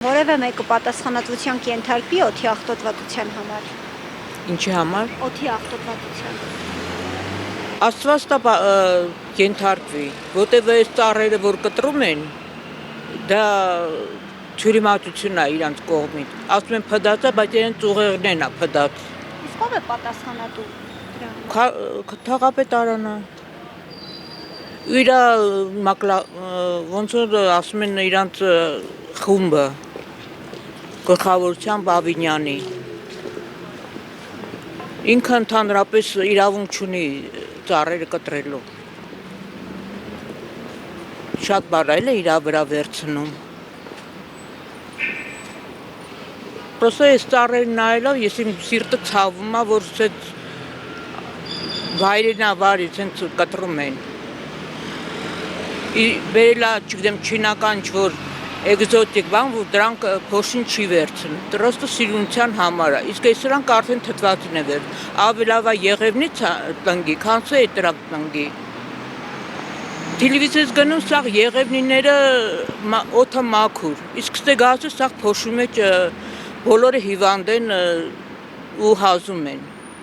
Որևէ մեկը պատասխանատվության կենթարկվի օդի աղտոտվածության համար։ Ինչի համար։ Օդի աղտոտվածության։ Աստված տա կենթարկվի, որտեվ այս ծառերը, որ կտրում են, դա թյուրիմացություն է իրանց կողմից։ Ասում են փդած է, բայց իրենց ուղեղն է փդած։ Իսկ ով է պատասխանատու դրա համար։ Թաղապետարանը։ Իրա ոնց որ ասում են իրանց խումբը գլխավորությամբ Ավինյանի։ Ինքը ընդհանրապես իրավունք չունի ծառերը կտրելու։ Շատ բարայել է իրա վրա վերցնում։ Պրոստը այս ծառերը նայելով ես իմ սիրտը ցավում է, որ սենց վայրենավար սենց կտրում են։ Բերելա, չգիտեմ, չինական ինչ-որ էկզոտիկ բան, որ դրանք փոշին չի վերցնում, պրոստը սիրունության համար է, իսկ այս սրանք արդեն թթվածին է վերցնում, ավելավա եղևնից տնգի, քանսը է տրակ տնգի։ Տելևիզիայից գնում սաղ եղևնիները օդը մաքուր, իսկ ստե գազը սաղ փոշու մեջ բոլորը հիվանդ են ու հազում են։